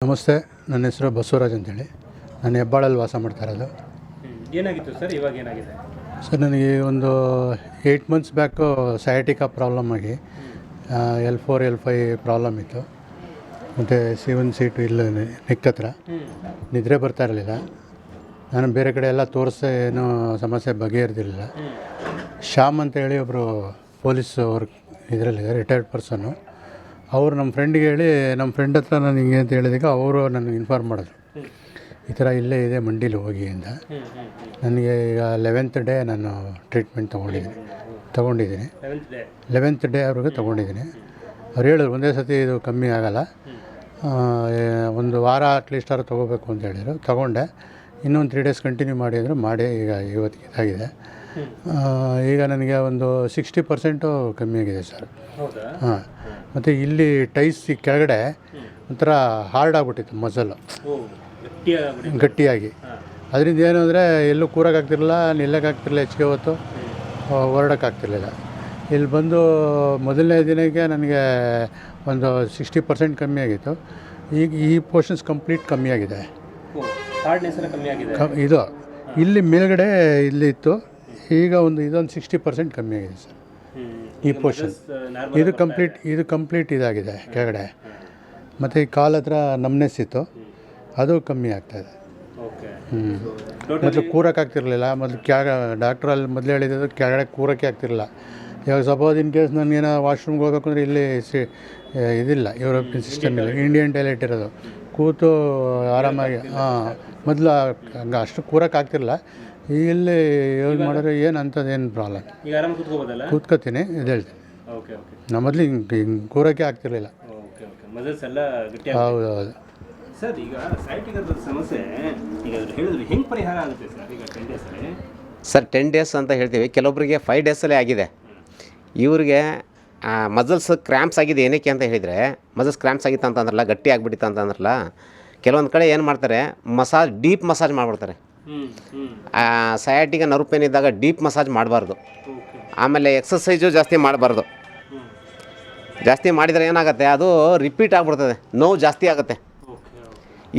ನಮಸ್ತೆ, ನನ್ನ ಹೆಸರು ಬಸವರಾಜ್ ಅಂತೇಳಿ. ನಾನು ಹೆಬ್ಬಾಳಲ್ಲಿ ವಾಸ ಮಾಡ್ತಾ ಇರೋದು. ಏನಾಗಿತ್ತು ಸರ್? ಇವಾಗ ಏನಾಗಿದೆ ಸರ್? ನನಗೆ ಒಂದು 8 ಮಂತ್ಸ್ ಬ್ಯಾಕು ಸಯಾಟಿಕಾ ಪ್ರಾಬ್ಲಮ್ ಆಗಿ L4 L5 ಪ್ರಾಬ್ಲಮ್ ಇತ್ತು. ಮತ್ತು C1 C2 ಇಲ್ಲ ನೆಕ್ ಹತ್ರ ನಿದ್ರೆ ಬರ್ತಾ ಇರಲಿಲ್ಲ. ನಾನು ಬೇರೆ ಕಡೆ ಎಲ್ಲ ತೋರಿಸ್ದೆ, ಏನೂ ಸಮಸ್ಯೆ ಬಗೆಹರಿದಿರಲಿಲ್ಲ. ಶ್ಯಾಮ್ ಅಂತೇಳಿ ಒಬ್ಬರು ಪೊಲೀಸ್ ವರ್ಕ್ ಇದರಲ್ಲಿ ರಿಟೈರ್ಡ್ ಪರ್ಸನ್ನು, ಅವರು ನಮ್ಮ ಫ್ರೆಂಡಿಗೆ ಹೇಳಿ, ನಮ್ಮ ಫ್ರೆಂಡ್ ಹತ್ರ ನಾನು ಹಿಂಗೆ ಅಂತ ಹೇಳಿದಾಗ ಅವರು ನನಗೆ ಇನ್ಫಾರ್ಮ್ ಮಾಡಿದ್ರು, ಈ ಥರ ಇಲ್ಲೇ ಇದೆ ಮಂಡೀಲಿ ಹೋಗಿ ಅಂತ. ನನಗೆ ಈಗ 11th ಡೇ ನಾನು ಟ್ರೀಟ್ಮೆಂಟ್ ತೊಗೊಂಡಿದ್ದೀನಿ. 11th ಡೇ ಅವ್ರಿಗೆ ತೊಗೊಂಡಿದ್ದೀನಿ. ಅವ್ರು ಹೇಳಿದ್ರು ಒಂದೇ ಸತಿ ಇದು ಕಮ್ಮಿ ಆಗೋಲ್ಲ, ಒಂದು ವಾರ ಅಟ್ಲೀಸ್ಟ್ ಅವ್ರು ತೊಗೋಬೇಕು ಅಂತ ಹೇಳಿದರು. ತೊಗೊಂಡೆ. ಇನ್ನೊಂದು 3 ಡೇಸ್ ಕಂಟಿನ್ಯೂ ಮಾಡಿ ಅಂದರು. ಮಾಡಿ ಈಗ ಇವತ್ತಿಗೆ ಇದಾಗಿದೆ. ಈಗ ನನಗೆ ಒಂದು 60% ಕಮ್ಮಿ ಆಗಿದೆ ಸರ್. ಹಾಂ. ಮತ್ತು ಇಲ್ಲಿ ಟೈಸ್ ಕೆಳಗಡೆ ಒಂಥರ ಹಾರ್ಡ್ ಆಗಿಬಿಟ್ಟಿತ್ತು ಮಸಲು, ಗಟ್ಟಿಯಾಗಿ. ಅದರಿಂದ ಏನು ಅಂದರೆ ಎಲ್ಲೂ ಕೂರೋಕ್ಕಾಗ್ತಿರಲಿಲ್ಲ, ನಿಲ್ಲಕ್ಕಾಗ್ತಿರಲಿಲ್ಲ, ಹೆಚ್ಚಿಗೆ ಹೊತ್ತು ಹೊರಡೋಕ್ಕಾಗ್ತಿರ್ಲಿಲ್ಲ. ಇಲ್ಲಿ ಬಂದು ಮೊದಲನೇ ದಿನಕ್ಕೆ ನನಗೆ ಒಂದು 60% ಕಮ್ಮಿ ಆಗಿತ್ತು. ಈಗ ಈ ಪೋರ್ಷನ್ಸ್ ಕಂಪ್ಲೀಟ್ ಕಮ್ಮಿ ಆಗಿದೆ. ಇದು ಇಲ್ಲಿ ಮೇಲ್ಗಡೆ ಇಲ್ಲಿ ಇತ್ತು, ಈಗ ಇದೊಂದು 60% ಕಮ್ಮಿ ಆಗಿದೆ ಸರ್. ಈ ಪೋರ್ಷನ್ ಇದು ಕಂಪ್ಲೀಟ್ ಇದಾಗಿದೆ ಕೆಳಗಡೆ. ಮತ್ತು ಈ ಕಾಲು ಹತ್ರ ನಮ್ನೆಸ್ ಇತ್ತು, ಅದು ಕಮ್ಮಿ ಆಗ್ತಾಯಿದೆ. ಮೊದಲು ಕೂರೋಕ್ಕಾಗ್ತಿರ್ಲಿಲ್ಲ. ಮೊದಲು ಡಾಕ್ಟ್ರಲ್ಲಿ ಮೊದಲು ಹೇಳಿದ್ದು ಕೆಳಗಡೆ ಕೂರೋಕ್ಕೆ ಆಗ್ತಿರಲಿಲ್ಲ. ಇವಾಗ ಸಪೋಸ್ ಇನ್ ಕೇಸ್ ನನಗೇನೋ ವಾಶ್ರೂಮ್ಗೆ ಹೋಗ್ಬೇಕು ಅಂದರೆ ಇಲ್ಲಿ ಇದಿಲ್ಲ, ಯುರೋಪಿಯನ್ ಸಿಸ್ಟಮ್ ಇಲ್ಲ, ಇಂಡಿಯನ್ ಟಾಯ್ಲೆಟ್ ಇರೋದು. ಕೂತು ಆರಾಮಾಗಿ ಮೊದಲು ಹಂಗೆ ಅಷ್ಟು ಕೂರೋಕ್ಕಾಗ್ತಿರಲಿಲ್ಲ. ಈಗ ಇಲ್ಲಿ ಯೂಸ್ ಮಾಡಿದ್ರೆ ಏನು ಅಂಥದ್ದೇನು ಪ್ರಾಬ್ಲಮ್, ಕೂತ್ಕೋತೀನಿ, ಇದು ಹೇಳ್ತೀನಿ. ನಮ್ಮ ಮೊದಲು ಹಿಂಗೆ ಕೂರೋಕ್ಕೆ ಆಗ್ತಿರ್ಲಿಲ್ಲ. ಹೌದು ಹೌದು ಸರ್. ಈಗ ಸಯಾಟಿಕಾದ ಸಮಸ್ಯೆ ಈಗ ಹೇಳಿದ್ರೆ ಹೆಂಗೆ ಪರಿಹಾರ ಆಗುತ್ತೆ ಸರ್? ಈಗ 10 ಡೇಸಲ್ಲಿ ಸರ್ 10 ಡೇಸ್ ಅಂತ ಹೇಳ್ತೀವಿ, ಕೆಲವೊಬ್ಬರಿಗೆ 5 ಡೇಸಲ್ಲೇ ಆಗಿದೆ. ಇವ್ರಿಗೆ ಮಸಲ್ಸ್ ಕ್ರ್ಯಾಂಪ್ಸ್ ಆಗಿದೆ. ಏನಕ್ಕೆ ಅಂತ ಹೇಳಿದರೆ, ಮಸಲ್ಸ್ ಕ್ರ್ಯಾಂಪ್ಸ್ ಆಗಿತ್ತು ಅಂತಂದ್ರಲ್ಲ, ಗಟ್ಟಿ ಆಗಿಬಿಟ್ಟಿತ್ತು ಅಂತಂದ್ರಲ್ಲ, ಕೆಲವೊಂದು ಕಡೆ ಏನು ಮಾಡ್ತಾರೆ, ಡೀಪ್ ಮಸಾಜ್ ಮಾಡಿಬಿಡ್ತಾರೆ. ಸಯಾಟಿಕ ನರ್ವ್ ಪೇನ್ ಇದ್ದಾಗ ಡೀಪ್ ಮಸಾಜ್ ಮಾಡಬಾರ್ದು. ಆಮೇಲೆ ಎಕ್ಸಸೈಜು ಜಾಸ್ತಿ ಮಾಡಬಾರ್ದು. ಜಾಸ್ತಿ ಮಾಡಿದರೆ ಏನಾಗುತ್ತೆ, ಅದು ರಿಪೀಟ್ ಆಗಿಬಿಡ್ತದೆ, ನೋವು ಜಾಸ್ತಿ ಆಗುತ್ತೆ.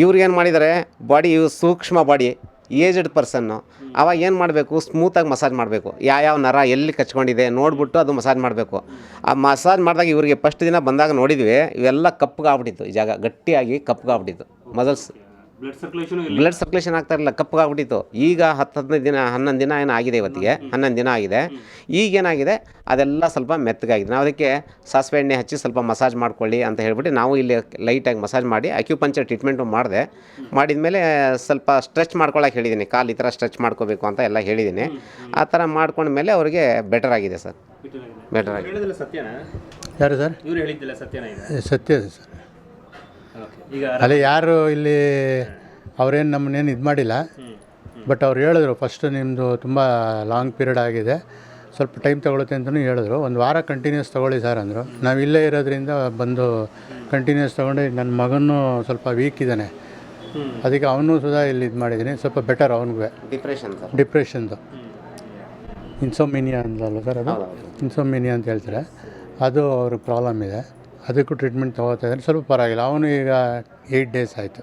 ಇವ್ರಿಗೇನು ಮಾಡಿದ್ದಾರೆ, ಬಾಡಿ ಸೂಕ್ಷ್ಮ ಬಾಡಿ, ಏಜ್ಡ್ ಪರ್ಸನ್ನು, ಅವಾಗ ಏನು ಮಾಡಬೇಕು, ಸ್ಮೂತಾಗಿ ಮಸಾಜ್ ಮಾಡಬೇಕು. ಯಾವ ನರ ಎಲ್ಲಿ ಕಚ್ಕೊಂಡಿದೆ ನೋಡಿಬಿಟ್ಟು ಅದು ಮಸಾಜ್ ಮಾಡಬೇಕು. ಆ ಮಸಾಜ್ ಮಾಡಿದಾಗ ಇವರಿಗೆ ಫಸ್ಟ್ ದಿನ ಬಂದಾಗ ನೋಡಿದ್ವಿ, ಇವೆಲ್ಲ ಕಪ್ಪಗಾಗ್ಬಿಟ್ಟಿತ್ತು, ಈ ಜಾಗ ಗಟ್ಟಿಯಾಗಿ ಕಪ್ಪಗಾಗ್ಬಿಟ್ಟಿತ್ತು. ಮಸಲ್ಸ್ ಬ್ಲಡ್ ಸರ್ಕ್ಯುಲೇಷನ್ ಆಗ್ತಾ ಇರಲಿಲ್ಲ, ಕಪ್ಪಗಾಗ್ಬಿಟ್ಟಿತ್ತು. ಈಗ 10-15 ದಿನ 11 ದಿನ ಏನೋ ಆಗಿದೆ, ಇವತ್ತಿಗೆ 11 ದಿನ ಆಗಿದೆ. ಈಗೇನಾಗಿದೆ, ಅದೆಲ್ಲ ಸ್ವಲ್ಪ ಮೆತ್ತಗಾಗಿದೆ. ನಾವು ಅದಕ್ಕೆ ಸಾಸಿವೆ ಎಣ್ಣೆ ಹಚ್ಚಿ ಸ್ವಲ್ಪ ಮಸಾಜ್ ಮಾಡ್ಕೊಳ್ಳಿ ಅಂತ ಹೇಳ್ಬಿಟ್ಟು ನಾವು ಇಲ್ಲಿ ಲೈಟಾಗಿ ಮಸಾಜ್ ಮಾಡಿ ಅಕ್ಯುಪಂಕ್ಚರ್ ಟ್ರೀಟ್ಮೆಂಟು ಮಾಡಿದ ಮೇಲೆ ಸ್ವಲ್ಪ ಸ್ಟ್ರೆಚ್ ಮಾಡ್ಕೊಳ್ಳೋಕೆ ಹೇಳಿದ್ದೀನಿ. ಕಾಲು ಈ ಥರ ಸ್ಟ್ರೆಚ್ ಮಾಡ್ಕೋಬೇಕು ಅಂತ ಎಲ್ಲ ಹೇಳಿದ್ದೀನಿ. ಆ ಥರ ಮಾಡ್ಕೊಂಡ್ಮೇಲೆ ಅವರಿಗೆ ಬೆಟರ್ ಆಗಿದೆ ಸರ್, ಬೆಟರ್ ಆಗಿದೆ. ಯಾರು ಸರ್? ಇವ್ರು ಹೇಳಿದ್ದಿಲ್ಲ ಸತ್ಯನ? ಸತ್ಯ ಸರ್. ಅಲ್ಲೇ ಯಾರು ಇಲ್ಲಿ ಅವ್ರೇನು ನಮ್ಮನ್ನೇನು ಇದು ಮಾಡಿಲ್ಲ, ಬಟ್ ಅವ್ರು ಹೇಳಿದ್ರು ಫಸ್ಟ್ ನಿಮ್ಮದು ತುಂಬ ಲಾಂಗ್ ಪೀರಿಯಡ್ ಆಗಿದೆ, ಸ್ವಲ್ಪ ಟೈಮ್ ತೊಗೊಳುತ್ತೆ ಅಂತಲೂ ಹೇಳಿದ್ರು. ಒಂದು ವಾರ ಕಂಟಿನ್ಯೂಸ್ ತೊಗೊಳ್ಳಿ ಸರ್ ಅಂದರು. ನಾವು ಇಲ್ಲೇ ಇರೋದ್ರಿಂದ ಬಂದು ಕಂಟಿನ್ಯೂಸ್ ತೊಗೊಂಡು, ನನ್ನ ಮಗನೂ ಸ್ವಲ್ಪ ವೀಕ್ ಇದ್ದಾನೆ, ಅದಕ್ಕೆ ಅವನು ಸುಧಾ ಇಲ್ಲಿ ಇದು ಮಾಡಿದ್ದೀನಿ. ಸ್ವಲ್ಪ ಬೆಟರ್ ಅವನಿಗೆ. ಡಿಪ್ರೆಷನ್ದು ಇನ್ಸೋಮಿನಿಯಾ ಅಂತಲ್ಲ ಸರ್, ಅದು ಇನ್ಸೋಮಿನಿಯಾ ಅಂತ ಹೇಳ್ತಾರೆ, ಅದು ಅವ್ರಿಗೆ ಪ್ರಾಬ್ಲಮ್ ಇದೆ. ಅದಕ್ಕೂ ಟ್ರೀಟ್ಮೆಂಟ್ ತೊಗೋತಾ ಇದ್ದಾರೆ, ಸ್ವಲ್ಪ ಪರವಾಗಿಲ್ಲ. ಅವನು ಈಗ 8 ಡೇಸ್ ಆಯಿತು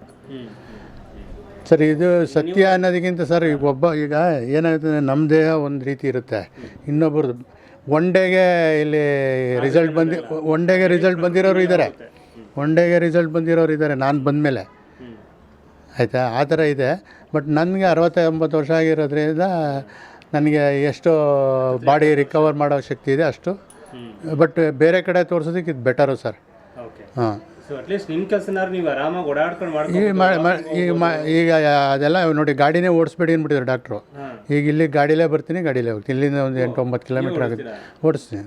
ಸರ್. ಇದು ಸತ್ಯ ಅನ್ನೋದಕ್ಕಿಂತ ಸರ್, ಈಗ ಏನಾಗುತ್ತೆ, ನಮ್ಮ ದೇಹ ಒಂದು ರೀತಿ ಇರುತ್ತೆ, ಇನ್ನೊಬ್ಬರದು ಒನ್ ಡೇಗೆ ಇಲ್ಲಿ ಒನ್ ಡೇಗೆ ರಿಸಲ್ಟ್ ಬಂದಿರೋರು ಇದ್ದಾರೆ, ನಾನು ಬಂದಮೇಲೆ ಆಯಿತಾ, ಆ ಥರ ಇದೆ. ಬಟ್ ನನಗೆ 60-80 ವರ್ಷ ಆಗಿರೋದ್ರಿಂದ ನನಗೆ ಎಷ್ಟು ಬಾಡಿ ರಿಕವರ್ ಮಾಡೋ ಶಕ್ತಿ ಇದೆ ಅಷ್ಟು. ಬಟ್ ಬೇರೆ ಕಡೆ ತೋರಿಸೋದಕ್ಕೆ ಇದು ಬೆಟರು ಸರ್. ಹಾಂ. ಈಗ ಅದೆಲ್ಲ ನೋಡಿ, ಗಾಡಿನೇ ಓಡಿಸ್ಬೇಡಿ ಅಂದ್ಬಿಟ್ಟಿದ್ರು ಡಾಕ್ಟ್ರು. ಈಗ ಇಲ್ಲಿ ಗಾಡಿಲೇ ಬರ್ತೀನಿ, ಗಾಡಿಲೇ ಹೋಗ್ತೀನಿ. ಇಲ್ಲಿಂದ ಒಂದು 8-9 ಕಿಲೋಮೀಟ್ರ್ ಆಗುತ್ತೆ, ಓಡಿಸ್ತೀನಿ.